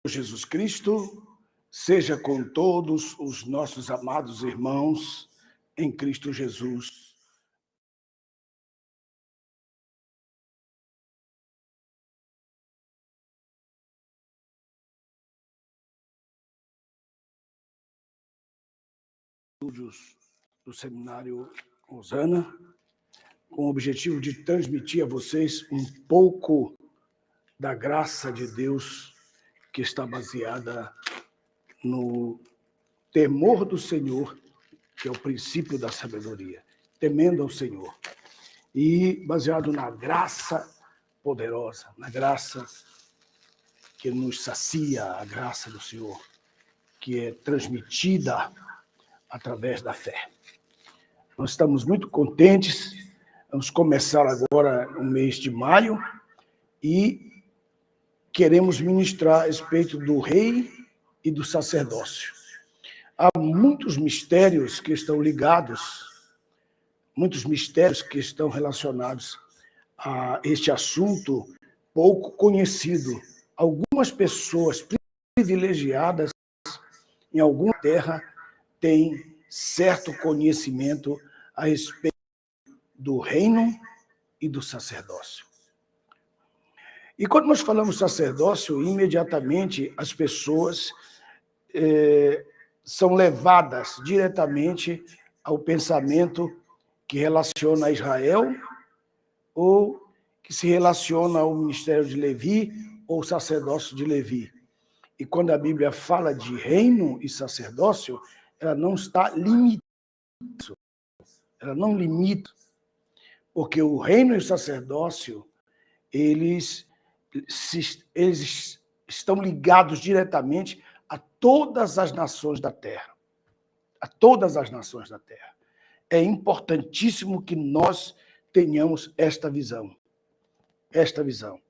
Jesus Cristo, seja com todos os nossos amados irmãos em Cristo Jesus. Do Seminário Osana, com o objetivo de transmitir a vocês um pouco da graça de Deus que está baseada no temor do Senhor, que é o princípio da sabedoria, temendo ao Senhor, e baseado na graça poderosa, na graça que nos sacia, a graça do Senhor, que é transmitida através da fé. Nós estamos muito contentes, vamos começar agora o mês de maio e queremos ministrar a respeito do rei e do sacerdócio. Há muitos mistérios que estão ligados, muitos mistérios que estão relacionados a este assunto pouco conhecido. Algumas pessoas privilegiadas em alguma terra têm certo conhecimento a respeito do reino e do sacerdócio. E quando nós falamos sacerdócio, imediatamente as pessoas são levadas diretamente ao pensamento que relaciona a Israel ou que se relaciona ao ministério de Levi ou sacerdócio de Levi. E quando a Bíblia fala de reino e sacerdócio, ela não está limitando, ela não limita, porque o reino e o sacerdócio, eles estão ligados diretamente a todas as nações da terra. A todas as nações da terra. É importantíssimo que nós tenhamos esta visão. Esta visão.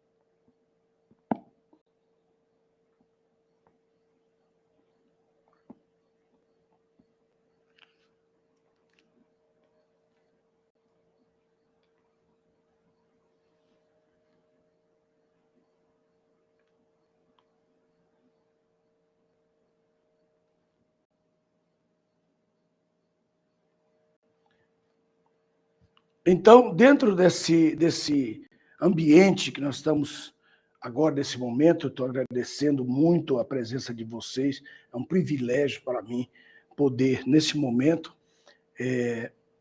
Então, dentro desse ambiente que nós estamos agora, nesse momento, eu estou agradecendo muito a presença de vocês, é um privilégio para mim poder, nesse momento,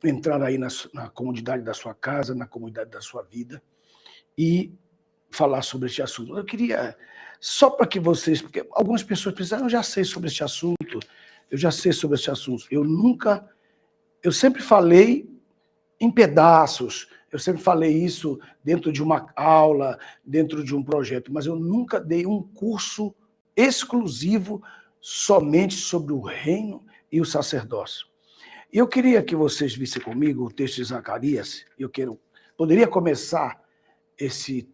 entrar aí na comunidade da sua casa, na comunidade da sua vida, e falar sobre este assunto. Eu queria, só para que vocês, porque algumas pessoas pensam, eu já sei sobre este assunto, eu já sei sobre este assunto. Eu sempre falei em pedaços, eu sempre falei isso dentro de uma aula, dentro de um projeto, mas eu nunca dei um curso exclusivo somente sobre o reino e o sacerdócio. E eu queria que vocês vissem comigo o texto de Zacarias, poderia começar esse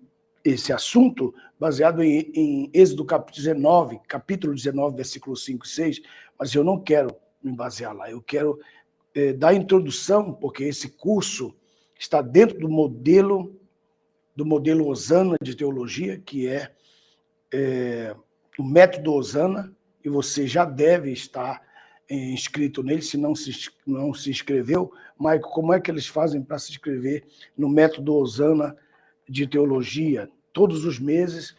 assunto baseado em Êxodo capítulo 19, versículos 5 e 6, mas eu não quero me basear lá, eu quero dar introdução, porque esse curso está dentro do modelo Osana de teologia, que é o método Osana, e você já deve estar inscrito nele, se não se inscreveu. Maico, como é que eles fazem para se inscrever no método Osana de teologia? Todos os meses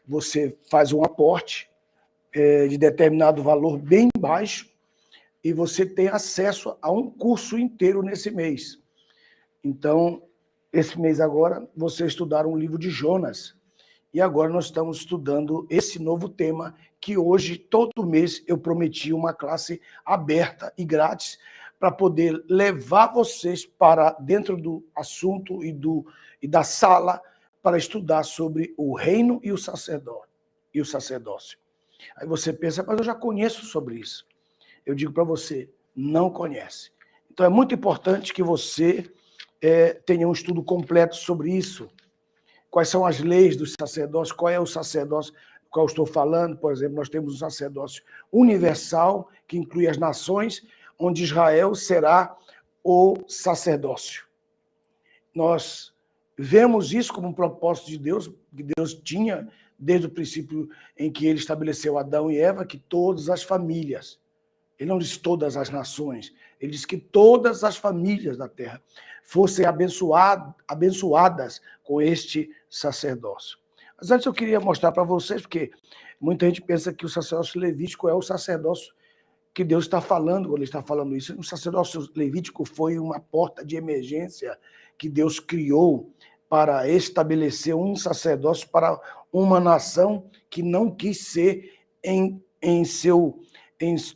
você faz um aporte de determinado valor bem baixo, e você tem acesso a um curso inteiro nesse mês. Então, esse mês agora, vocês estudaram o livro de Jonas. E agora nós estamos estudando esse novo tema, que hoje, todo mês, eu prometi uma classe aberta e grátis para poder levar vocês para dentro do assunto e da sala para estudar sobre o reino e o sacerdócio. Aí você pensa, mas eu já conheço sobre isso. Eu digo para você, não conhece. Então, é muito importante que você tenha um estudo completo sobre isso. Quais são as leis dos sacerdócios, qual é o sacerdócio do qual eu estou falando. Por exemplo, nós temos o sacerdócio universal, que inclui as nações, onde Israel será o sacerdócio. Nós vemos isso como um propósito de Deus, que Deus tinha desde o princípio em que ele estabeleceu Adão e Eva, que todas as famílias, ele não disse todas as nações, ele disse que todas as famílias da terra fossem abençoadas com este sacerdócio. Mas antes eu queria mostrar para vocês, porque muita gente pensa que o sacerdócio levítico é o sacerdócio que Deus está falando quando ele está falando isso. O sacerdócio levítico foi uma porta de emergência que Deus criou para estabelecer um sacerdócio para uma nação que não quis ser em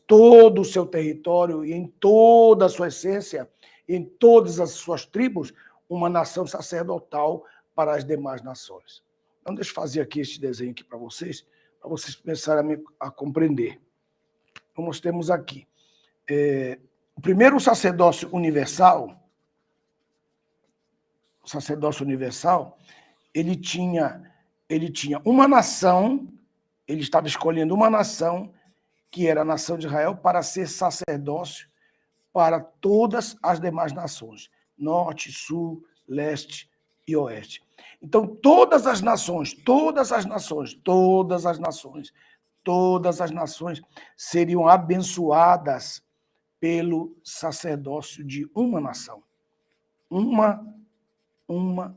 todo o seu território e em toda a sua essência, em todas as suas tribos, uma nação sacerdotal para as demais nações. Então, deixa eu fazer aqui este desenho aqui para vocês começarem a compreender. Então, nós temos aqui o primeiro sacerdócio universal, ele tinha uma nação, ele estava escolhendo uma nação, que era a nação de Israel, para ser sacerdócio para todas as demais nações, norte, sul, leste e oeste. Então, todas as nações seriam abençoadas pelo sacerdócio de uma nação. Uma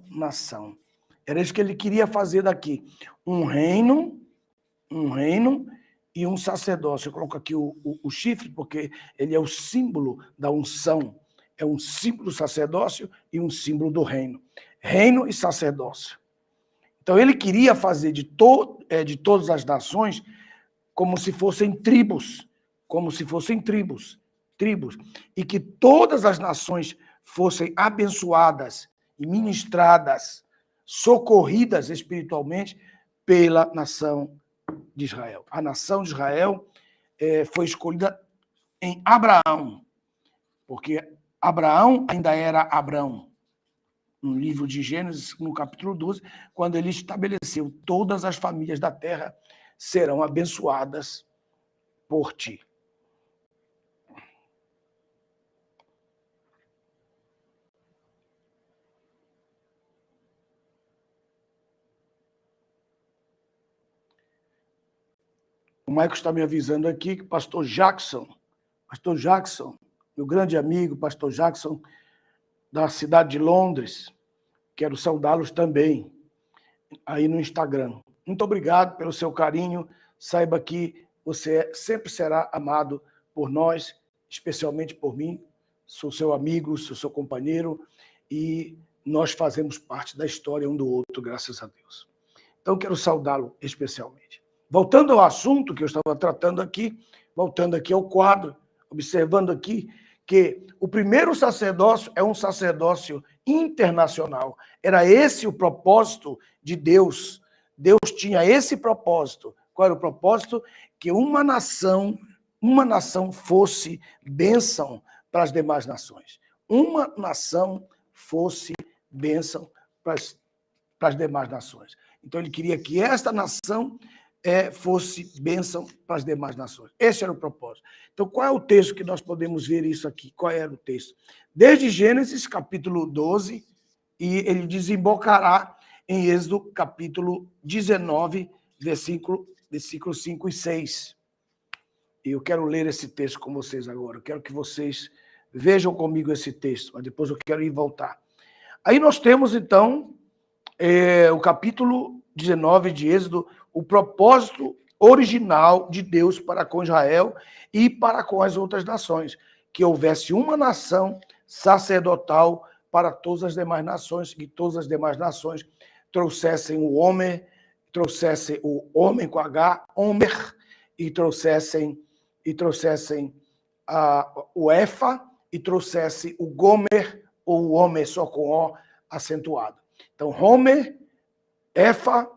nação. Era isso que ele queria fazer daqui. Um reino e um sacerdócio. Eu coloco aqui o chifre, porque ele é o símbolo da unção. É um símbolo do sacerdócio e um símbolo do reino. Reino e sacerdócio. Então, ele queria fazer de todas as nações como se fossem tribos. E que todas as nações fossem abençoadas e ministradas, socorridas espiritualmente pela nação de Israel. A nação de Israel foi escolhida em Abraão, porque Abraão ainda era Abrão. No livro de Gênesis, no capítulo 12, quando ele estabeleceu todas as famílias da terra serão abençoadas por ti. O Marcos está me avisando aqui que o pastor Jackson, meu grande amigo, pastor Jackson, da cidade de Londres, quero saudá-los também, aí no Instagram. Muito obrigado pelo seu carinho, saiba que você sempre será amado por nós, especialmente por mim, sou seu amigo, sou seu companheiro, e nós fazemos parte da história um do outro, graças a Deus. Então, quero saudá-lo especialmente. Voltando ao assunto que eu estava tratando aqui, voltando aqui ao quadro, observando aqui que o primeiro sacerdócio é um sacerdócio internacional. Era esse o propósito de Deus. Deus tinha esse propósito. Qual era o propósito? Que uma nação fosse bênção para as demais nações. Uma nação fosse bênção para as demais nações. Então, ele queria que esta nação fosse bênção para as demais nações. Esse era o propósito. Então, qual é o texto que nós podemos ver isso aqui? Qual era o texto? Desde Gênesis, capítulo 12, e ele desembocará em Êxodo, capítulo 19, versículos 5 e 6. E eu quero ler esse texto com vocês agora. Eu quero que vocês vejam comigo esse texto, mas depois eu quero ir voltar. Aí nós temos, então, o capítulo 19 de Êxodo, o propósito original de Deus para com Israel e para com as outras nações, que houvesse uma nação sacerdotal para todas as demais nações, que todas as demais nações trouxessem o homem com H, Homer, e trouxessem o Efa, e trouxesse o Gomer, ou o Homer só com O acentuado. Então, Homer, Efa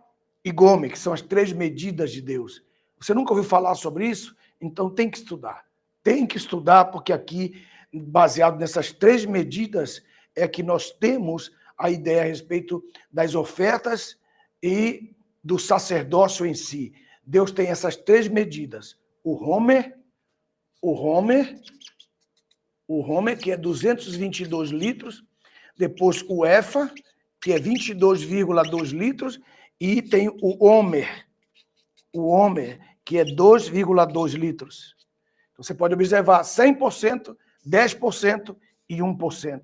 e Gomer, que são as 3 medidas de Deus. Você nunca ouviu falar sobre isso? Então tem que estudar. Tem que estudar, porque aqui, baseado nessas 3 medidas, é que nós temos a ideia a respeito das ofertas e do sacerdócio em si. Deus tem essas 3 medidas. O Homer, que é 222 litros, depois o Efa, que é 22,2 litros, e tem o Homer, que é 2,2 litros. Então, você pode observar 100%, 10% e 1%.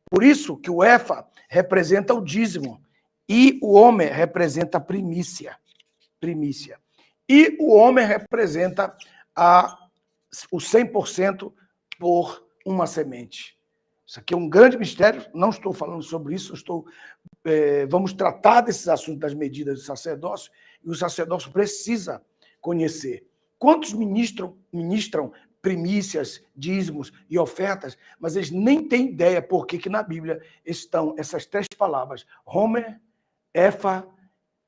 Por isso que o Efa representa o dízimo e o Homer representa a primícia. E o Homer representa o 100% por uma semente. Isso aqui é um grande mistério, não estou falando sobre isso, vamos tratar desses assuntos das medidas do sacerdócio, e o sacerdócio precisa conhecer. Quantos ministram primícias, dízimos e ofertas, mas eles nem têm ideia por que na Bíblia estão essas 3 palavras, Homer, Efa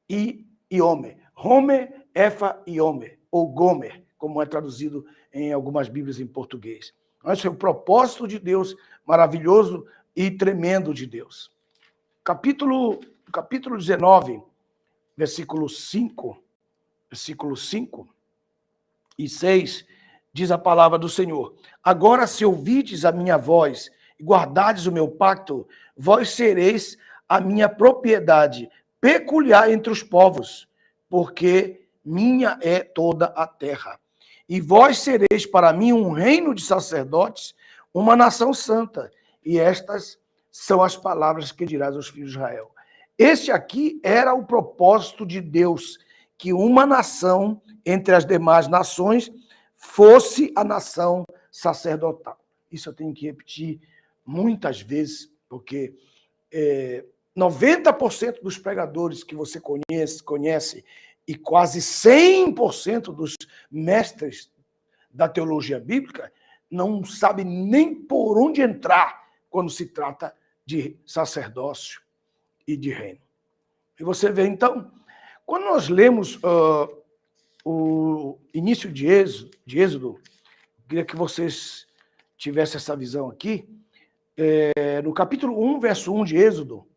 e Homer. Homer, Efa e Homer, ou Gomer, como é traduzido em algumas Bíblias em português. Esse é o propósito de Deus, maravilhoso e tremendo de Deus. Capítulo 19, versículo 5 e 6, diz a palavra do Senhor: agora, se ouvides a minha voz e guardardes o meu pacto, vós sereis a minha propriedade peculiar entre os povos, porque minha é toda a terra. E vós sereis para mim um reino de sacerdotes, uma nação santa. E estas são as palavras que dirás aos filhos de Israel. Este aqui era o propósito de Deus, que uma nação entre as demais nações fosse a nação sacerdotal. Isso eu tenho que repetir muitas vezes, porque 90% dos pregadores que você conhece e quase 100% dos mestres da teologia bíblica não sabem nem por onde entrar quando se trata de sacerdócio e de reino. E você vê, então, quando nós lemos o início de Êxodo, queria que vocês tivessem essa visão aqui, no capítulo 1, verso 1 de Êxodo,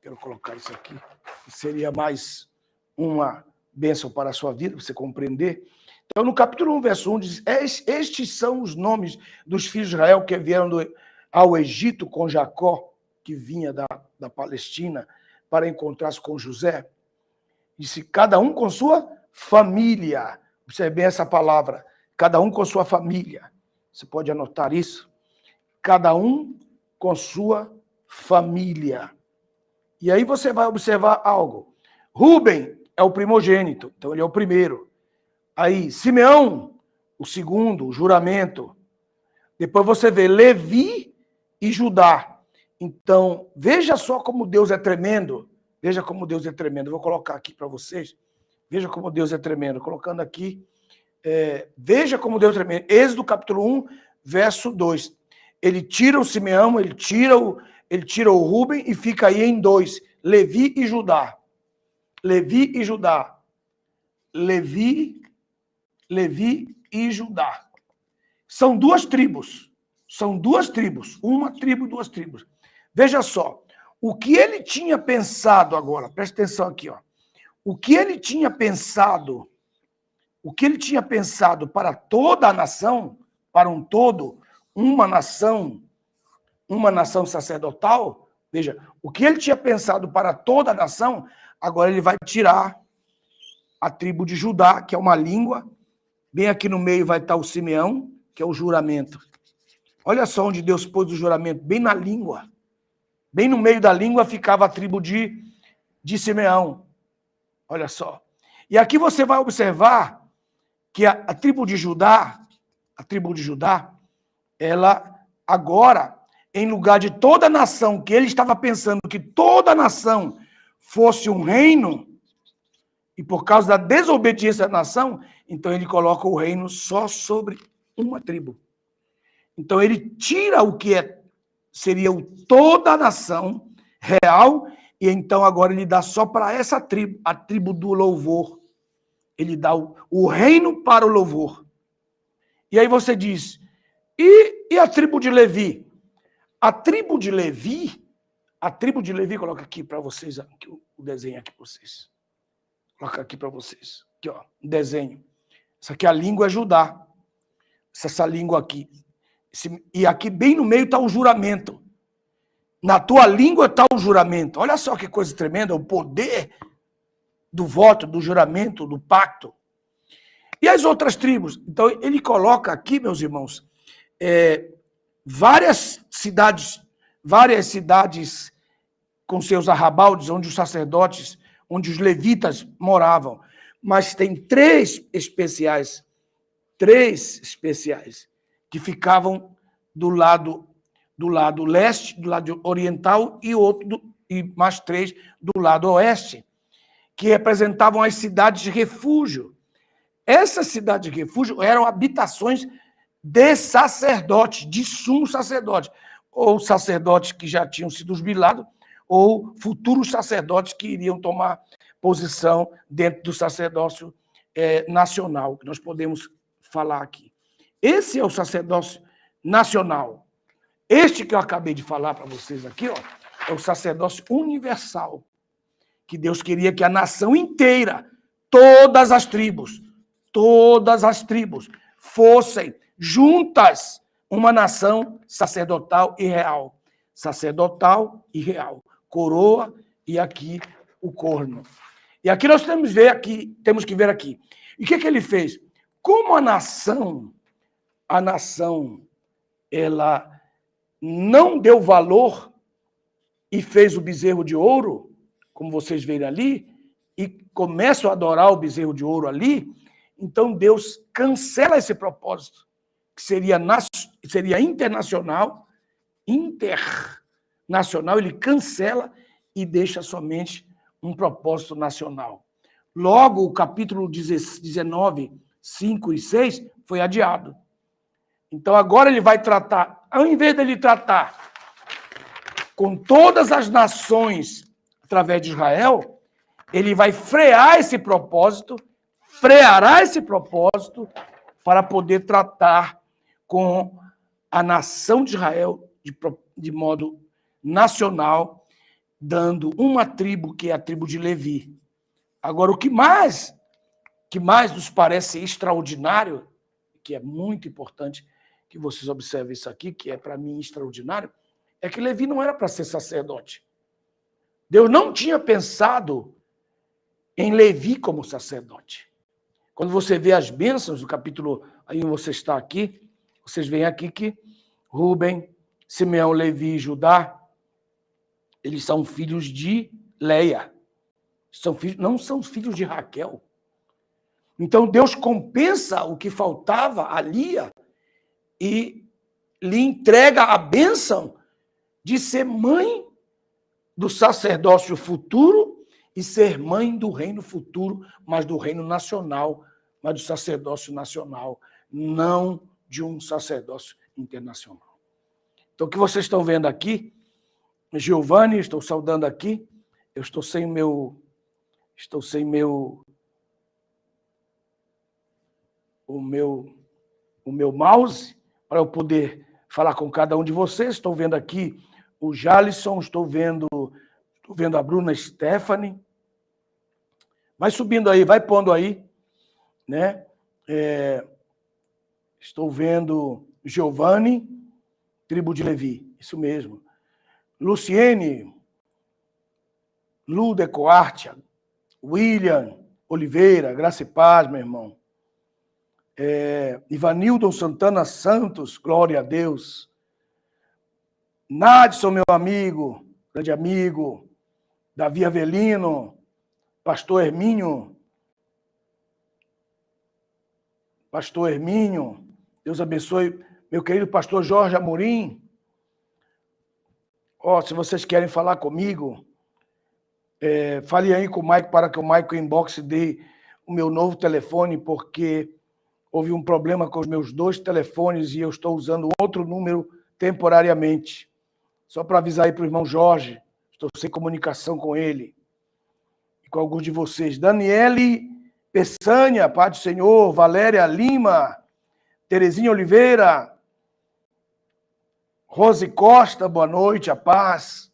quero colocar isso aqui, que seria mais uma bênção para a sua vida, para você compreender. Então, no capítulo 1, verso 1, diz: estes são os nomes dos filhos de Israel que vieram ao Egito com Jacó, que vinha da Palestina, para encontrar-se com José. Disse: cada um com sua família. Observe bem essa palavra, cada um com sua família. Você pode anotar isso? Cada um com sua família. E aí você vai observar algo. Rúben é o primogênito, então ele é o primeiro. Aí, Simeão, o segundo, o juramento. Depois você vê Levi e Judá. Então, veja só como Deus é tremendo. Veja como Deus é tremendo. Eu vou colocar aqui para vocês. Veja como Deus é tremendo. Colocando aqui. Veja como Deus é tremendo. Êxodo capítulo 1, verso 2. Ele tira o Simeão, ele tira o Rúben e fica aí em 2. Levi e Judá. Levi e Judá. Levi e Judá. São 2 tribos. Uma tribo e 2 tribos. Veja só. O que ele tinha pensado agora, presta atenção aqui, ó. O que ele tinha pensado para toda a nação, para um todo, uma nação sacerdotal, veja, o que ele tinha pensado para toda a nação, agora ele vai tirar a tribo de Judá, que é uma língua, bem aqui no meio vai estar o Simeão, que é o juramento. Olha só onde Deus pôs o juramento, bem na língua. Bem no meio da língua ficava a tribo de Simeão. Olha só. E aqui você vai observar que a tribo de Judá, ela agora, em lugar de toda a nação, que ele estava pensando que toda a nação fosse um reino, e por causa da desobediência da nação, então ele coloca o reino só sobre uma tribo. Então ele tira o que seria toda a nação real, e então agora ele dá só para essa tribo, a tribo do louvor. Ele dá o reino para o louvor. E aí você diz, e a tribo de Levi? A tribo de Levi, coloca aqui para vocês, aqui, o desenho aqui para vocês. Coloca aqui para vocês. Aqui, ó, um desenho. Essa aqui é a língua Judá. Essa língua aqui. E aqui bem no meio está o juramento. Na tua língua está o juramento. Olha só que coisa tremenda, o poder do voto, do juramento, do pacto. E as outras tribos? Então, ele coloca aqui, meus irmãos, várias cidades com seus arrabaldes, onde os sacerdotes, onde os levitas moravam. Mas tem três especiais que ficavam do lado leste, do lado oriental, e mais três do lado oeste, que representavam as cidades de refúgio. Essas cidades de refúgio eram habitações de sacerdotes, de sumo sacerdote, ou sacerdotes que já tinham sido jubilados, ou futuros sacerdotes que iriam tomar posição dentro do sacerdócio nacional, que nós podemos falar aqui. Esse é o sacerdócio nacional. Este que eu acabei de falar para vocês aqui, ó, é o sacerdócio universal, que Deus queria que a nação inteira, todas as tribos, fossem juntas uma nação sacerdotal e real. Sacerdotal e real. Coroa e aqui o corno. E aqui nós temos que ver aqui. E o que ele fez? Como a nação, ela não deu valor e fez o bezerro de ouro, como vocês veem ali, e começam a adorar o bezerro de ouro ali, então Deus cancela esse propósito, que seria internacional, ele cancela e deixa somente um propósito nacional. Logo, o capítulo 19, 5 e 6 foi adiado. Então, agora ele vai tratar, ao invés de ele tratar com todas as nações através de Israel, ele vai freará esse propósito para poder tratar com a nação de Israel de modo nacional, dando uma tribo, que é a tribo de Levi. Agora, o que mais nos parece extraordinário, que é muito importante que vocês observem isso aqui, que é para mim extraordinário, é que Levi não era para ser sacerdote. Deus não tinha pensado em Levi como sacerdote. Quando você vê as bênçãos do capítulo, aí você está aqui, vocês veem aqui que Rúben, Simeão, Levi e Judá, eles são filhos de Leia. Não são filhos de Raquel. Então, Deus compensa o que faltava a Lia e lhe entrega a bênção de ser mãe do sacerdócio futuro e ser mãe do reino futuro, mas do reino nacional, mas do sacerdócio nacional, não de um sacerdócio internacional. Então, o que vocês estão vendo aqui, Giovanni, estou saudando aqui, eu estou sem meu mouse para eu poder falar com cada um de vocês. Estou vendo aqui o Jalisson, estou vendo a Bruna Stephanie. Vai subindo aí, vai pondo aí, né? Estou vendo Giovanni, tribo de Levi, isso mesmo. Luciene, Lu de Coartia, William Oliveira, graça e paz, meu irmão. Ivanildo Santana Santos, glória a Deus. Nadson, meu amigo, grande amigo. Davi Avelino, pastor Hermínio, Deus abençoe, meu querido pastor Jorge Amorim. Se vocês querem falar comigo, fale aí com o Maico para que o Maico inbox dê o meu novo telefone, porque houve um problema com os meus 2 telefones e eu estou usando outro número temporariamente. Só para avisar aí para o irmão Jorge, estou sem comunicação com ele e com alguns de vocês. Daniele Peçanha, Pai do Senhor, Valéria Lima, Terezinha Oliveira, Rose Costa, boa noite, a paz.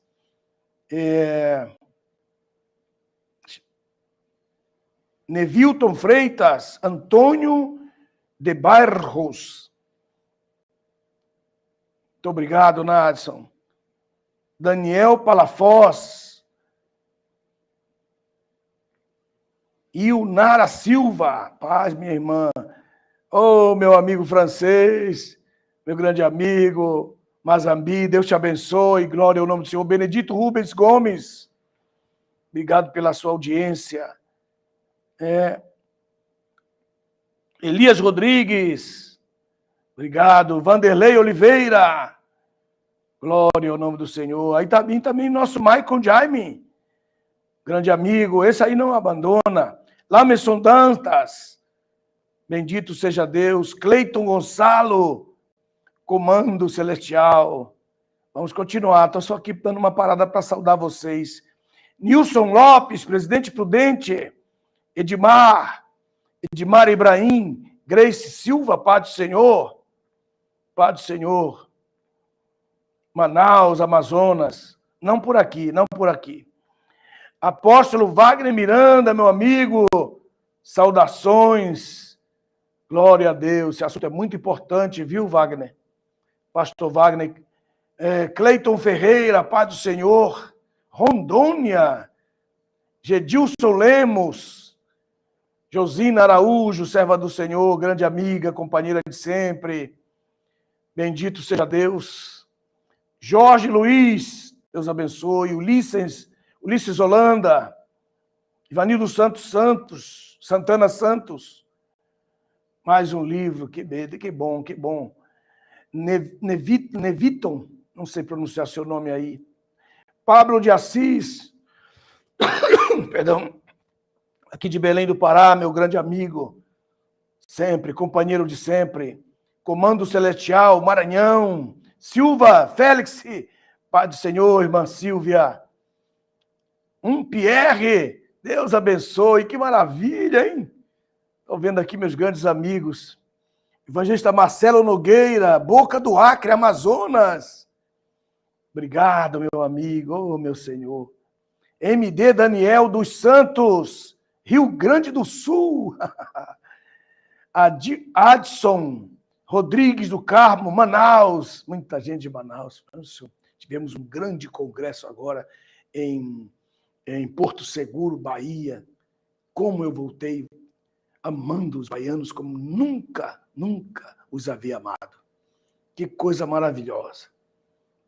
Nevilton Freitas, Antônio de Barros. Muito obrigado, Nadson. Daniel Palafoz, Ilnara Silva, paz, minha irmã. Oh, meu amigo francês, meu grande amigo, Mazambi, Deus te abençoe, glória ao nome do Senhor. Benedito Rubens Gomes, obrigado pela sua audiência. Elias Rodrigues, obrigado. Vanderlei Oliveira, glória ao nome do Senhor. Aí também nosso Michael Jaime, grande amigo, esse aí não abandona. Lamerson Dantas, bendito seja Deus. Cleiton Gonçalo, comando celestial. Vamos continuar, estou só aqui dando uma parada para saudar vocês. Nilson Lopes, presidente prudente. Edmar Ibrahim, Grace Silva, Pai do Senhor. Pai do Senhor. Manaus, Amazonas. Não por aqui, não por aqui. Apóstolo Wagner Miranda, meu amigo, saudações, glória a Deus, esse assunto é muito importante, viu, Wagner? Pastor Wagner, Cleiton Ferreira, Pai do Senhor, Rondônia, Gedilson Lemos, Josina Araújo, serva do Senhor, grande amiga, companheira de sempre, bendito seja Deus. Jorge Luiz, Deus abençoe. Ulisses Holanda, Ivanildo Santana Santos, mais um livro, que bom, que bom. Neviton, não sei pronunciar seu nome aí. Pablo de Assis, perdão, aqui de Belém do Pará, meu grande amigo, sempre, companheiro de sempre. Comando Celestial, Maranhão, Silva, Félix, Pai do Senhor, irmã Silvia. Pierre, Deus abençoe, que maravilha, hein? Estou vendo aqui meus grandes amigos. Evangelista Marcelo Nogueira, Boca do Acre, Amazonas. Obrigado, meu amigo, oh, meu Senhor. MD Daniel dos Santos, Rio Grande do Sul. Adson Rodrigues do Carmo, Manaus. Muita gente de Manaus. Tivemos um grande congresso agora em Porto Seguro, Bahia. Como eu voltei amando os baianos como nunca os havia amado. Que coisa maravilhosa.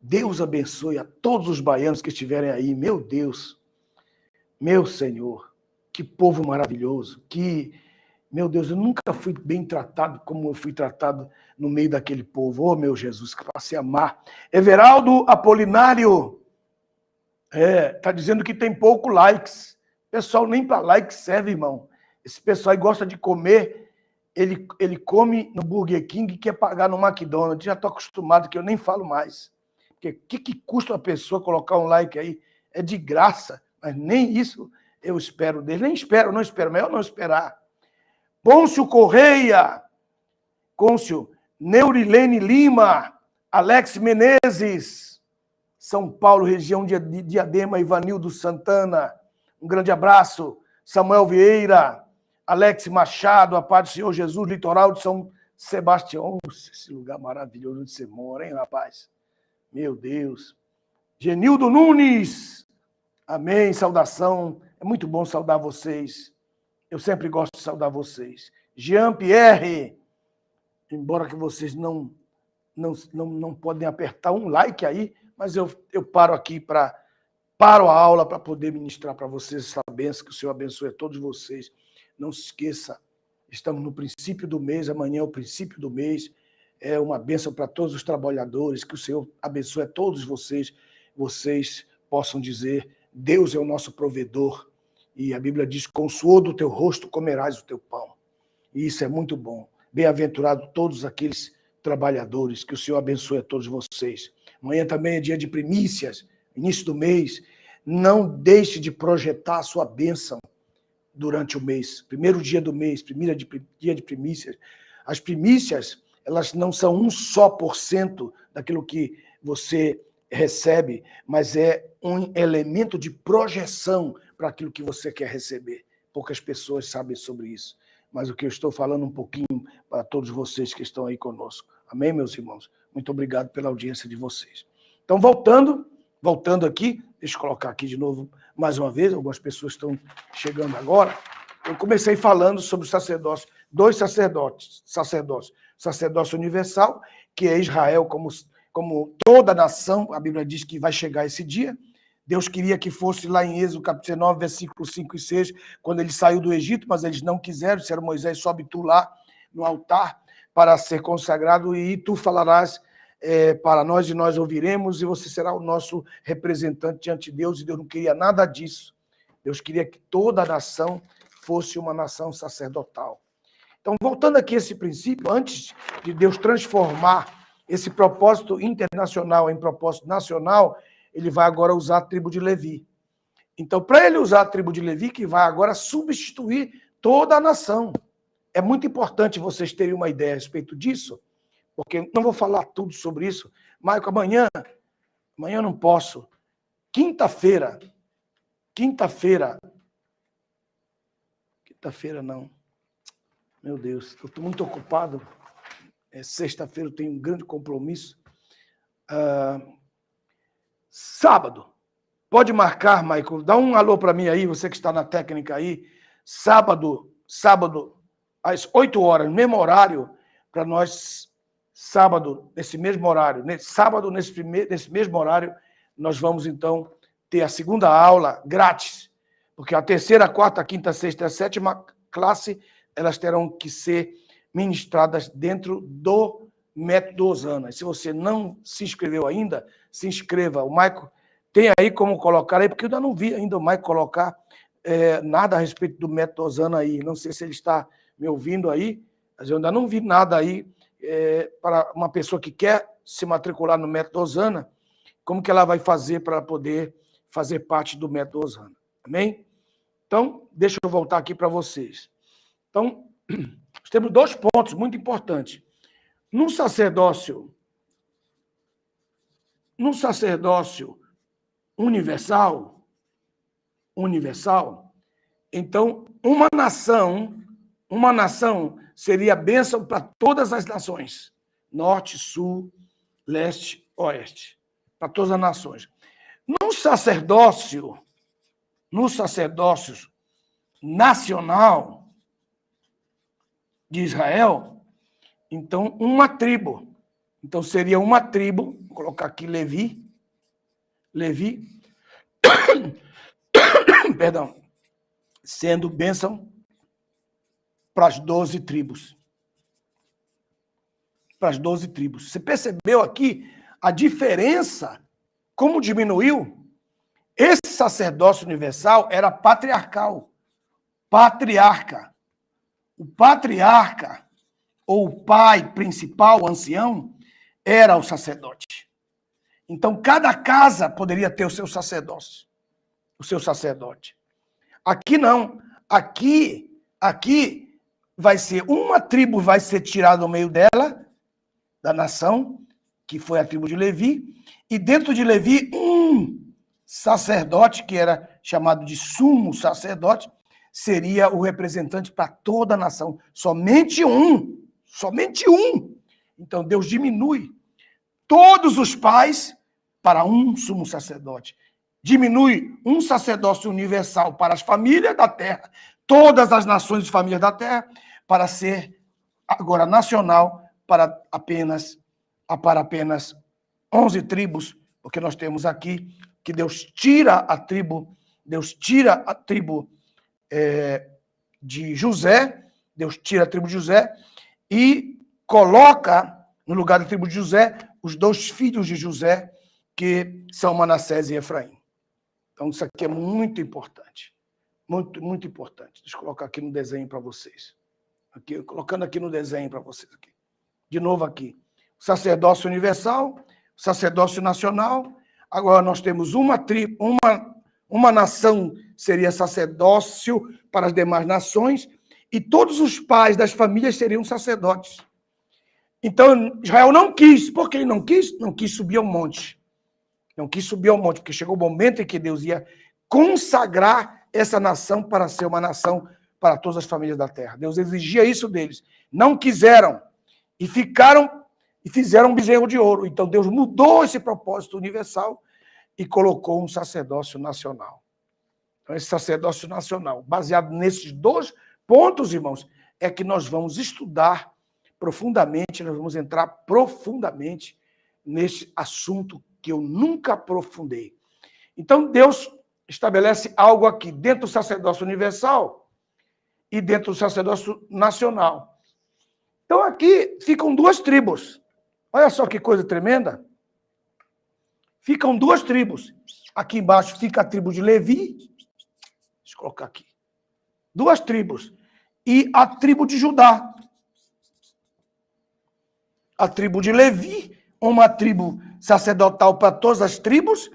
Deus abençoe a todos os baianos que estiverem aí. Meu Deus, meu Senhor, que povo maravilhoso. Meu Deus, eu nunca fui bem tratado como eu fui tratado no meio daquele povo. Oh, meu Jesus, que passei a amar. Everaldo Apolinário, tá dizendo que tem pouco likes. Pessoal, nem para like serve, irmão. Esse pessoal aí gosta de comer, ele come no Burger King e quer pagar no McDonald's. Já estou acostumado que eu nem falo mais. Porque o que custa a pessoa colocar um like aí? É de graça, mas nem isso eu espero dele. Nem espero, não espero, melhor não esperar. Pôncio Correia, Côncio, Neurilene Lima, Alex Menezes, São Paulo, região de Diadema, Ivanildo Santana, um grande abraço. Samuel Vieira, Alex Machado, a paz do Senhor Jesus, litoral de São Sebastião. Esse lugar maravilhoso onde você mora, hein, rapaz? Meu Deus. Genildo Nunes, amém, saudação. É muito bom saudar vocês. Eu sempre gosto de saudar vocês. Jean-Pierre, embora que vocês não podem apertar um like aí, mas eu paro aqui paro a aula para poder ministrar para vocês essa bênção, que o Senhor abençoe a todos vocês. Não se esqueça, estamos no princípio do mês, amanhã é o princípio do mês, é uma bênção para todos os trabalhadores, que o Senhor abençoe a todos vocês possam dizer, Deus é o nosso provedor, e a Bíblia diz, com o suor do teu rosto comerás o teu pão. E isso é muito bom. Bem-aventurado todos aqueles trabalhadores, que o Senhor abençoe a todos vocês. Amanhã também é dia de primícias, início do mês. Não deixe de projetar a sua bênção durante o mês. Primeiro dia do mês, dia de primícias. As primícias, elas não são 1% daquilo que você recebe, mas é um elemento de projeção para aquilo que você quer receber. Poucas pessoas sabem sobre isso. Mas o que eu estou falando um pouquinho para todos vocês que estão aí conosco. Amém, meus irmãos? Muito obrigado pela audiência de vocês. Então, voltando, voltando aqui, deixa eu colocar aqui de novo mais uma vez, algumas pessoas estão chegando agora. Eu comecei falando sobre o sacerdócio, dois sacerdotes, sacerdócio universal, que é Israel como toda nação, a Bíblia diz que vai chegar esse dia. Deus queria que fosse lá em Êxodo, capítulo 19, versículos 5 e 6, quando ele saiu do Egito, mas eles não quiseram, disseram, Moisés, sobe tu lá no altar para ser consagrado, e tu falarás para nós, e nós ouviremos, e você será o nosso representante diante de Deus, e Deus não queria nada disso. Deus queria que toda a nação fosse uma nação sacerdotal. Então, voltando aqui a esse princípio, antes de Deus transformar esse propósito internacional em propósito nacional, ele vai agora usar a tribo de Levi. Então, para ele usar a tribo de Levi, que vai agora substituir toda a nação. É muito importante vocês terem uma ideia a respeito disso, porque não vou falar tudo sobre isso. Maico, amanhã eu não posso. Quinta-feira não. Meu Deus, eu estou muito ocupado. Sexta-feira eu tenho um grande compromisso. Sábado. Pode marcar, Michael. Dá um alô para mim aí, você que está na técnica aí. Sábado, às 8 horas, mesmo horário, para nós, sábado, nesse mesmo horário, nesse mesmo horário, nós vamos, então, ter a segunda aula grátis, porque a terceira, a quarta, a quinta, a sexta e a sétima classe, elas terão que ser ministradas dentro do Método Osana. E se você não se inscreveu ainda, se inscreva. O Maico tem aí como colocar aí, porque eu ainda não vi ainda o Maico colocar nada a respeito do Método Osana aí. Não sei se ele está me ouvindo aí, mas eu ainda não vi nada aí para uma pessoa que quer se matricular no Método Osana, como que ela vai fazer para poder fazer parte do Método Osana. Amém? Então, deixa eu voltar aqui para vocês. Então, nós temos 2 pontos muito importantes. No sacerdócio universal, então, uma nação seria bênção para todas as nações, norte, sul, leste, oeste, para todas as nações. No sacerdócio nacional de Israel, então, uma tribo. Então, seria uma tribo, vou colocar aqui Levi, perdão, sendo bênção para as 12 tribos. Para as 12 tribos. Você percebeu aqui a diferença, como diminuiu? Esse sacerdócio universal era patriarcal. Patriarca. O patriarca, ou o pai principal, ancião, era o sacerdote. Então, cada casa poderia ter o seu sacerdócio, o seu sacerdote. Aqui não. Aqui vai ser uma tribo, vai ser tirada do meio dela, da nação, que foi a tribo de Levi, e dentro de Levi, um sacerdote, que era chamado de sumo sacerdote, seria o representante para toda a nação. Somente um. Então, Deus diminui todos os pais para um sumo sacerdote. Diminui um sacerdócio universal para as famílias da terra, todas as nações e famílias da terra, para ser agora nacional para apenas 11 tribos, porque nós temos aqui que Deus tira a tribo de José, e coloca no lugar da tribo de José os 2 filhos de José, que são Manassés e Efraim. Então, isso aqui é muito importante. Muito, muito importante. Deixa eu colocar aqui no desenho para vocês. Aqui, colocando aqui no desenho para vocês. Aqui. De novo aqui. O sacerdócio universal, o sacerdócio nacional. Agora nós temos uma nação seria sacerdócio para as demais nações, e todos os pais das famílias seriam sacerdotes. Então, Israel não quis. Por que ele não quis? Não quis subir ao monte. Porque chegou o momento em que Deus ia consagrar essa nação para ser uma nação para todas as famílias da terra. Deus exigia isso deles. Não quiseram. E fizeram um bezerro de ouro. Então, Deus mudou esse propósito universal e colocou um sacerdócio nacional. Então, esse sacerdócio nacional, baseado nesses 2 pontos, irmãos, é que nós vamos estudar profundamente, nós vamos entrar profundamente nesse assunto que eu nunca aprofundei. Então, Deus estabelece algo aqui dentro do sacerdócio universal e dentro do sacerdócio nacional. Então, aqui ficam 2 tribos. Olha só que coisa tremenda. Ficam 2 tribos. Aqui embaixo fica a tribo de Levi. Deixa eu colocar aqui. 2 tribos. E a tribo de Judá. A tribo de Levi, uma tribo sacerdotal para todas as tribos,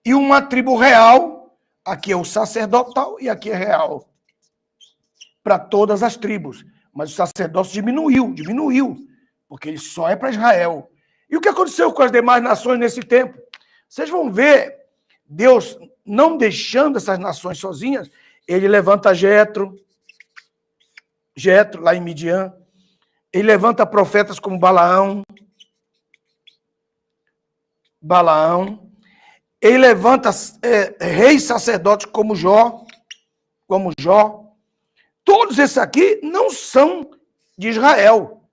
e uma tribo real, aqui é o sacerdotal e aqui é real, para todas as tribos. Mas o sacerdócio diminuiu, porque ele só é para Israel. E o que aconteceu com as demais nações nesse tempo? Vocês vão ver Deus não deixando essas nações sozinhas, ele levanta Jetro lá em Midian, ele levanta profetas como Balaão, ele levanta reis sacerdotes como Jó. Todos esses aqui não são de Israel,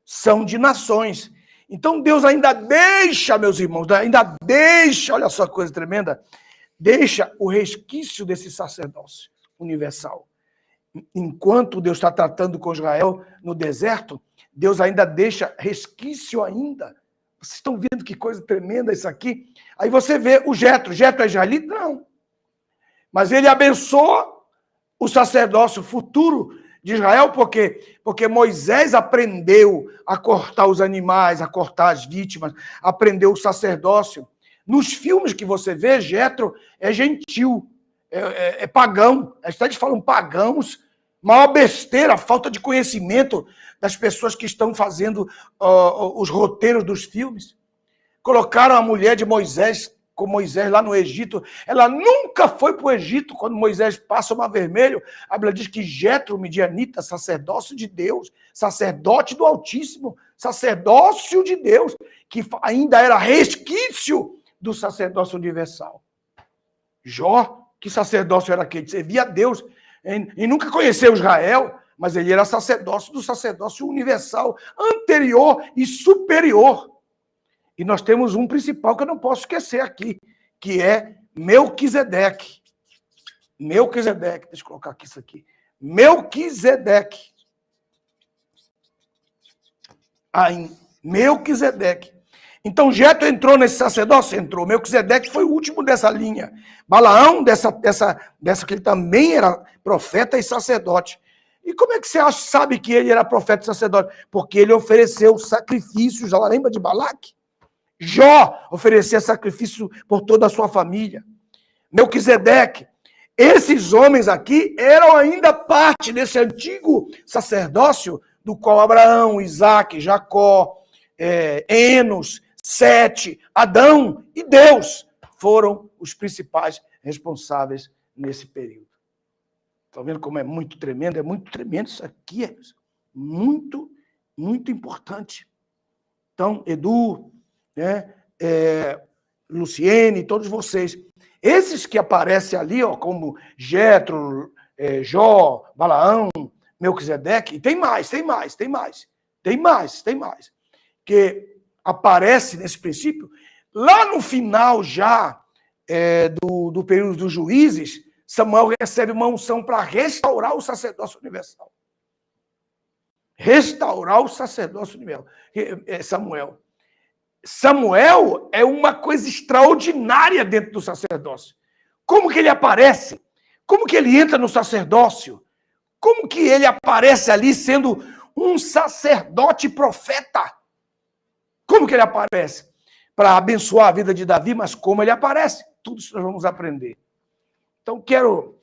são de nações. Então Deus ainda deixa, meus irmãos, olha só que coisa tremenda, deixa o resquício desse sacerdócio universal. Enquanto Deus está tratando com Israel no deserto, Deus ainda deixa resquício ainda. Vocês estão vendo que coisa tremenda isso aqui? Aí você vê o Jetro. Jetro é israelita? Não. Mas ele abençoa o sacerdócio futuro de Israel, porque Moisés aprendeu a cortar os animais, a cortar as vítimas, aprendeu o sacerdócio. Nos filmes que você vê, Jetro é gentil, é pagão. A gente falam pagãos, maior besteira, falta de conhecimento das pessoas que estão fazendo os roteiros dos filmes. Colocaram a mulher de Moisés, com Moisés lá no Egito. Ela nunca foi para o Egito. Quando Moisés passa o Mar Vermelho, a Bíblia diz que Jetro, midianita, sacerdócio de Deus, sacerdote do Altíssimo, sacerdócio de Deus, que ainda era resquício do sacerdócio universal. Jó, que sacerdócio era aquele? Servia a Deus e nunca conheceu Israel, mas ele era sacerdócio do sacerdócio universal, anterior e superior. E nós temos um principal que eu não posso esquecer aqui, que é Melquisedeque. Melquisedeque, deixa eu colocar aqui isso aqui. Melquisedeque. Melquisedeque. Então, Jetro entrou nesse sacerdócio? Entrou. Melquisedeque foi o último dessa linha. Balaão, dessa que ele também era profeta e sacerdote. E como é que você sabe que ele era profeta e sacerdote? Porque ele ofereceu sacrifícios. Já lembra de Balaque? Jó oferecia sacrifício por toda a sua família. Melquisedeque. Esses homens aqui eram ainda parte desse antigo sacerdócio do qual Abraão, Isaac, Jacó, Enos, Sete, Adão e Deus foram os principais responsáveis nesse período. Estão vendo como é muito tremendo? É muito tremendo isso aqui, é muito, muito importante. Então, Edu, Luciene, todos vocês, esses que aparecem ali, ó, como Jetro, Jó, Balaão, Melquisedeque, e tem mais, que aparece nesse princípio, lá no final já do período dos juízes, Samuel recebe uma unção para restaurar o sacerdócio universal. Restaurar o sacerdócio universal. Samuel é uma coisa extraordinária dentro do sacerdócio. Como que ele aparece? Como que ele entra no sacerdócio? Como que ele aparece ali sendo um sacerdote profeta? Como que ele aparece? Para abençoar a vida de Davi, mas como ele aparece? Tudo isso nós vamos aprender. Então, quero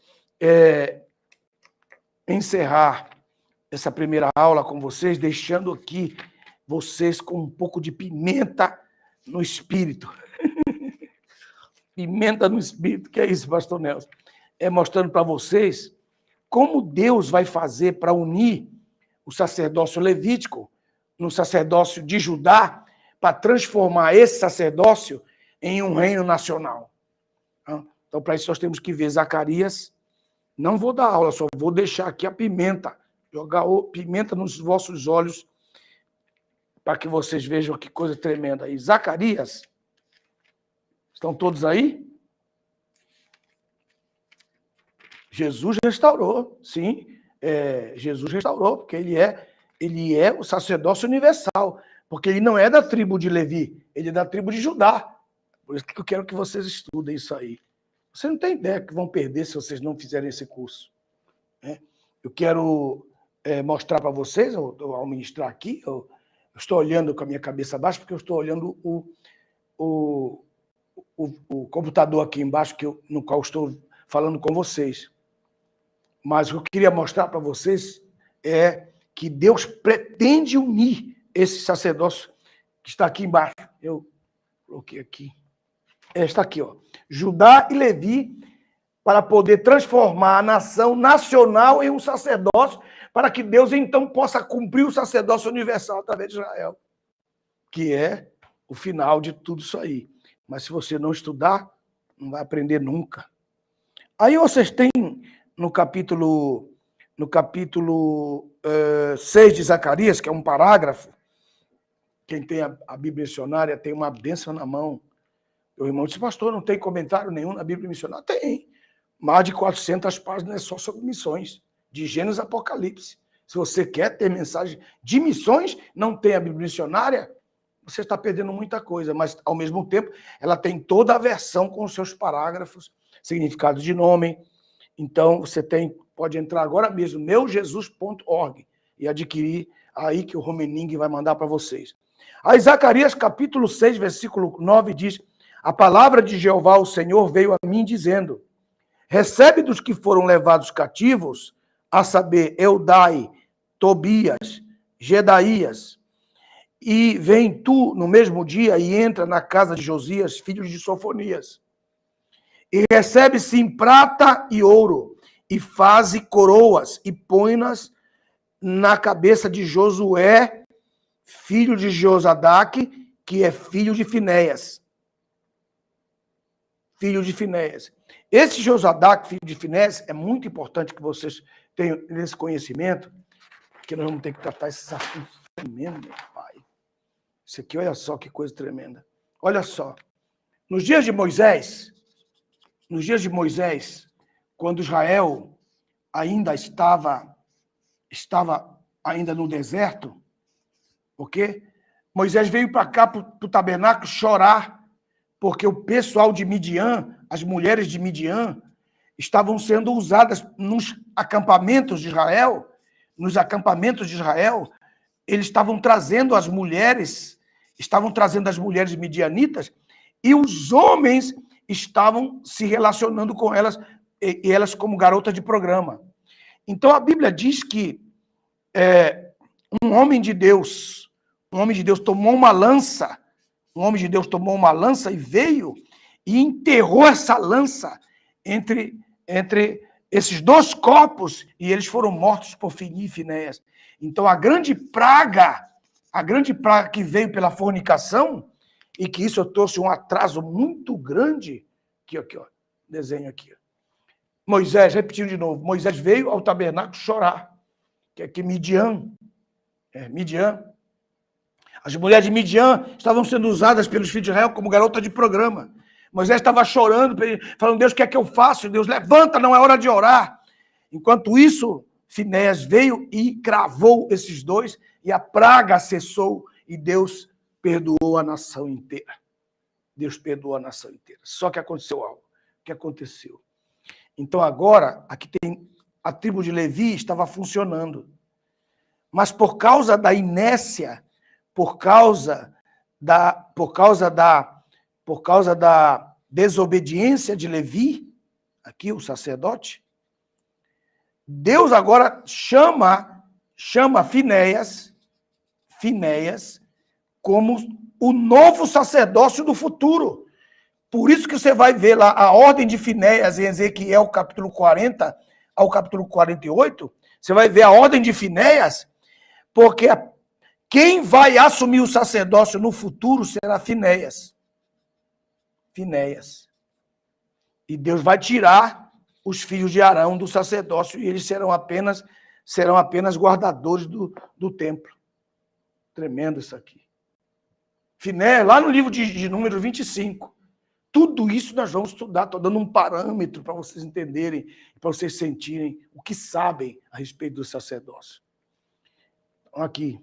encerrar essa primeira aula com vocês, deixando aqui vocês com um pouco de pimenta no espírito. Pimenta no espírito, que é isso, pastor Nelson? Mostrando para vocês como Deus vai fazer para unir o sacerdócio levítico no sacerdócio de Judá, para transformar esse sacerdócio em um reino nacional. Então, para isso, nós temos que ver Zacarias. Não vou dar aula, só vou deixar aqui a pimenta. Jogar pimenta nos vossos olhos, para que vocês vejam que coisa tremenda aí. Zacarias, estão todos aí? Jesus restaurou, sim. Jesus restaurou, porque ele é o sacerdócio universal, porque ele não é da tribo de Levi, ele é da tribo de Judá. Por isso que eu quero que vocês estudem isso aí. Você não tem ideia que vão perder se vocês não fizerem esse curso. Né? Eu quero mostrar para vocês, ao ministrar aqui, eu estou olhando com a minha cabeça baixa, porque eu estou olhando o computador aqui embaixo, no qual estou falando com vocês. Mas o que eu queria mostrar para vocês é que Deus pretende unir esse sacerdócio que está aqui embaixo. Eu coloquei aqui. Está aqui, ó. Judá e Levi, para poder transformar a nação nacional em um sacerdócio, para que Deus, então, possa cumprir o sacerdócio universal através de Israel, que é o final de tudo isso aí. Mas se você não estudar, não vai aprender nunca. Aí vocês têm, no capítulo 6 de Zacarias, que é um parágrafo, quem tem a Bíblia missionária tem uma bênção na mão. O irmão disse, pastor, não tem comentário nenhum na Bíblia missionária? Tem. Mais de 400 páginas só sobre missões, de Gênesis a Apocalipse. Se você quer ter mensagem de missões, não tem a Bíblia missionária, você está perdendo muita coisa, mas, ao mesmo tempo, ela tem toda a versão com os seus parágrafos, significado de nome. Então, você pode entrar agora mesmo, meujesus.org, e adquirir aí que o Romening vai mandar para vocês. Aí, Zacarias, capítulo 6, versículo 9, diz, a palavra de Jeová, o Senhor, veio a mim dizendo, recebe dos que foram levados cativos, a saber, Eldai, Tobias, Gedaías, e vem tu no mesmo dia e entra na casa de Josias, filho de Sofonias, e recebe sim prata e ouro, e faze coroas, e põe-nas na cabeça de Josué, filho de Josadaque, que é filho de Finéias. Filho de Finéias. Esse Josadaque, filho de Finéias, é muito importante que vocês tenham esse conhecimento, porque nós vamos ter que tratar esses assuntos tremendos, meu pai. Isso aqui, olha só que coisa tremenda. Olha só. Nos dias de Moisés, quando Israel ainda estava ainda no deserto, porque Moisés veio para cá, para o tabernáculo, chorar, porque o pessoal de Midian, as mulheres de Midian, estavam sendo usadas nos acampamentos de Israel, eles estavam trazendo as mulheres midianitas, e os homens estavam se relacionando com elas, e elas como garotas de programa. Então a Bíblia diz que um homem de Deus tomou uma lança, e veio e enterrou essa lança entre esses dois corpos, e eles foram mortos por Ofni e Finéias. Então a grande praga que veio pela fornicação, e que isso trouxe um atraso muito grande, aqui, ó, desenho aqui. Moisés, repetindo de novo, Moisés veio ao tabernáculo chorar, que é que Midian. As mulheres de Midian estavam sendo usadas pelos filhos de Israel como garota de programa. Moisés estava chorando, falando, Deus, o que é que eu faço? Deus, levanta, não é hora de orar. Enquanto isso, Finéias veio e cravou esses dois, e a praga cessou, e Deus perdoou a nação inteira. Só que aconteceu algo. O que aconteceu? Então agora, aqui tem a tribo de Levi estava funcionando. Mas por causa da inércia, por causa da desobediência de Levi, aqui o sacerdote, Deus agora chama Finéias como o novo sacerdócio do futuro. Por isso que você vai ver lá a ordem de Finéias em Ezequiel capítulo 40 ao capítulo 48, você vai ver a ordem de Finéias, porque quem vai assumir o sacerdócio no futuro será Finéias. E Deus vai tirar os filhos de Arão do sacerdócio e eles serão apenas guardadores do templo. Tremendo isso aqui. Finéias, lá no livro de Números 25. Tudo isso nós vamos estudar. Estou dando um parâmetro para vocês entenderem, para vocês sentirem o que sabem a respeito do sacerdócio. Então, aqui.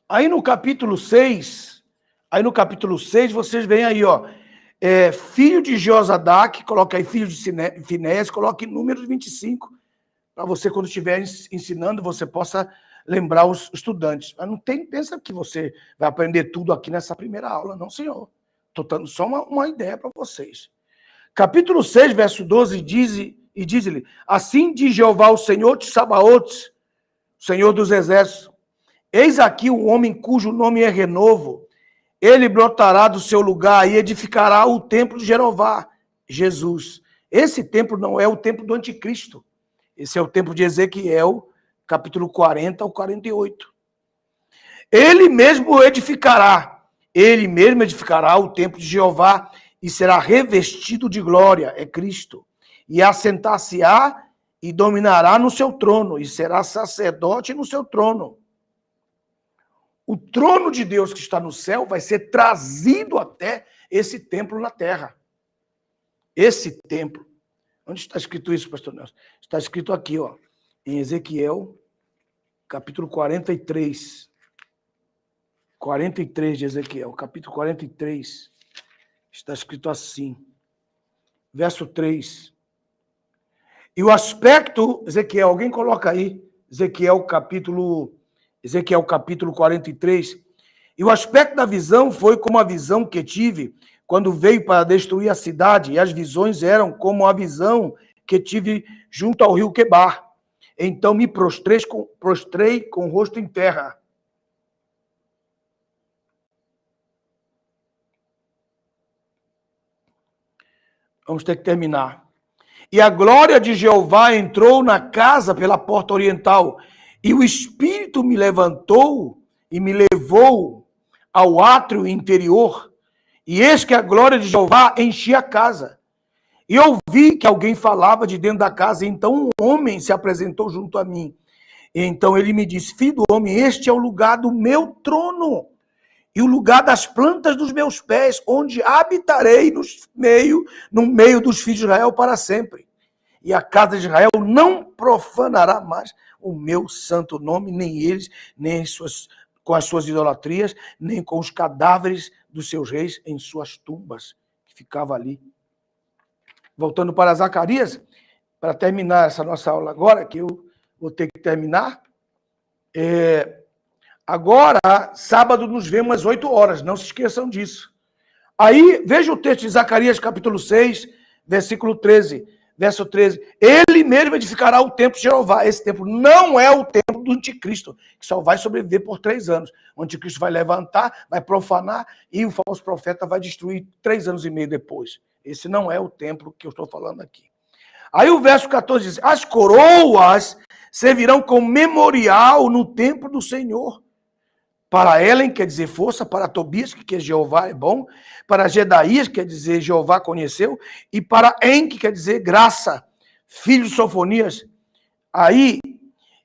Aí no capítulo 6, vocês veem aí, ó, filho de Josadaque, coloca aí filho de Finéias, coloca em Números 25, para você, quando estiver ensinando, você possa lembrar os estudantes. Mas não pensa que você vai aprender tudo aqui nessa primeira aula, não, senhor. Estou dando só uma ideia para vocês. Capítulo 6, verso 12, diz-lhe, assim diz Jeová, o Senhor de Sabaotes, Senhor dos exércitos, eis aqui um homem cujo nome é Renovo, ele brotará do seu lugar e edificará o templo de Jeová, Jesus. Esse templo não é o templo do anticristo. Esse é o templo de Ezequiel, capítulo 40 ao 48. Ele mesmo edificará o templo de Jeová e será revestido de glória, é Cristo. E assentar-se-á e dominará no seu trono, e será sacerdote no seu trono. O trono de Deus que está no céu vai ser trazido até esse templo na terra. Esse templo. Onde está escrito isso, pastor Nelson? Está escrito aqui, ó, em Ezequiel, capítulo 43. 43 de Ezequiel, capítulo 43. Está escrito assim, verso 3. E o aspecto, Ezequiel, alguém coloca aí, Ezequiel capítulo 43. E o aspecto da visão foi como a visão que tive quando veio para destruir a cidade, e as visões eram como a visão que tive junto ao rio Quebar. Então me prostrei com o rosto em terra. Vamos ter que terminar. E a glória de Jeová entrou na casa pela porta oriental, e o Espírito me levantou e me levou ao átrio interior, e eis que a glória de Jeová enchia a casa. E ouvi que alguém falava de dentro da casa, e então um homem se apresentou junto a mim. E então ele me disse, filho do homem, este é o lugar do meu trono, e o lugar das plantas dos meus pés, onde habitarei no meio dos filhos de Israel para sempre. E a casa de Israel não profanará mais o meu santo nome, nem eles, nem com as suas idolatrias, nem com os cadáveres dos seus reis em suas tumbas, que ficava ali. Voltando para Zacarias, para terminar essa nossa aula agora, que eu vou ter que terminar. Agora, sábado, nos vemos às 8 horas, não se esqueçam disso. Aí, veja o texto de Zacarias, capítulo 6, versículo 13. Verso 13, ele mesmo edificará o templo de Jeová. Esse templo não é o templo do anticristo, que só vai sobreviver por 3 anos. O anticristo vai levantar, vai profanar, e o falso profeta vai destruir 3 anos e meio depois. Esse não é o templo que eu estou falando aqui. Aí o verso 14 diz, as coroas servirão como memorial no templo do Senhor. Para Helen, quer dizer força, para Tobias, que quer Jeová é bom, para Gedaías, quer dizer Jeová conheceu, e para Enque, quer dizer graça, filho de Sofonias. Aí,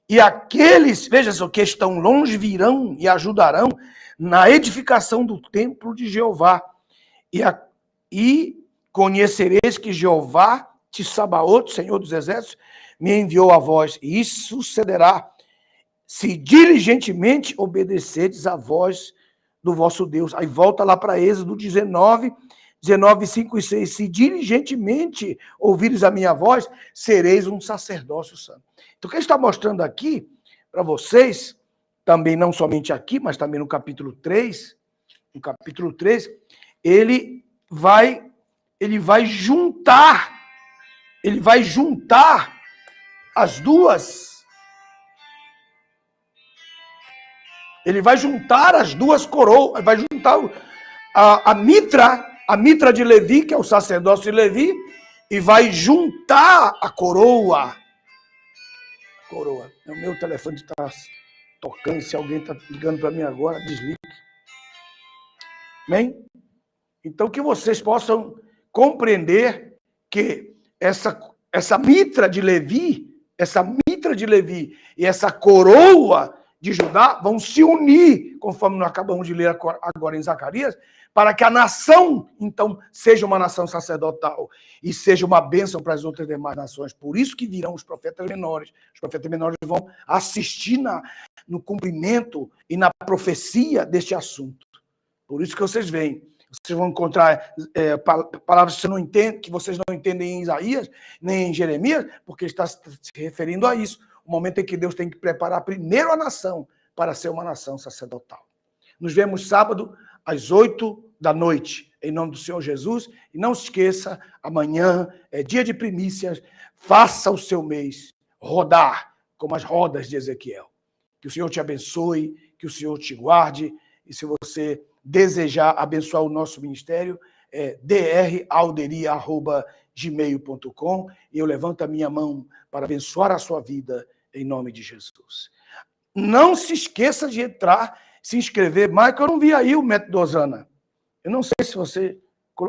e aqueles, veja só, que estão longe virão e ajudarão na edificação do templo de Jeová. E conhecereis que Jeová, Sabaote, Senhor dos exércitos, me enviou a vós, e isso sucederá se diligentemente obedecerdes à voz do vosso Deus. Aí volta lá para Êxodo 19, 5 e 6. Se diligentemente ouvires a minha voz, sereis um sacerdócio santo. Então, o que ele está mostrando aqui para vocês, também não somente aqui, mas também no capítulo 3, ele vai juntar as duas. Ele vai juntar as duas coroas, vai juntar a mitra de Levi, que é o sacerdócio de Levi, e vai juntar a coroa. O meu telefone está tocando. Se alguém está ligando para mim agora, desligue. Amém? Então, que vocês possam compreender que essa mitra de Levi e essa coroa de Judá vão se unir, conforme nós acabamos de ler agora em Zacarias, para que a nação, então, seja uma nação sacerdotal e seja uma bênção para as outras demais nações. Por isso que virão os profetas menores. Os profetas menores vão assistir no cumprimento e na profecia deste assunto. Por isso que vocês veem. Vocês vão encontrar palavras que vocês não entendem em Isaías, nem em Jeremias, porque está se referindo a isso. O momento em que Deus tem que preparar primeiro a nação para ser uma nação sacerdotal. Nos vemos sábado, às 20h, em nome do Senhor Jesus. E não se esqueça, amanhã é dia de primícias. Faça o seu mês rodar como as rodas de Ezequiel. Que o Senhor te abençoe, que o Senhor te guarde. E se você desejar abençoar o nosso ministério, é dralderia@gmail.com, e eu levanto a minha mão para abençoar a sua vida em nome de Jesus. Não se esqueça de entrar, se inscrever. Michael, eu não vi aí o método Osana. Eu não sei se você...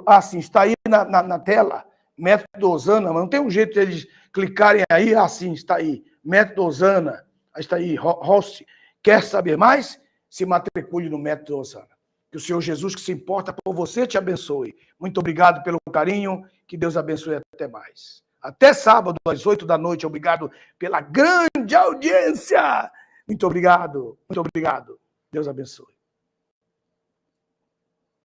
Ah, sim, está aí na tela. Método Osana, mas não tem um jeito de eles clicarem aí. Ah, sim, está aí. Método Osana. Aí está aí, host. Quer saber mais? Se matricule no método Osana. Que o Senhor Jesus, que se importa por você, te abençoe. Muito obrigado pelo carinho. Que Deus abençoe até mais. Até sábado, às 20h. Obrigado pela grande audiência. Muito obrigado. Muito obrigado. Deus abençoe.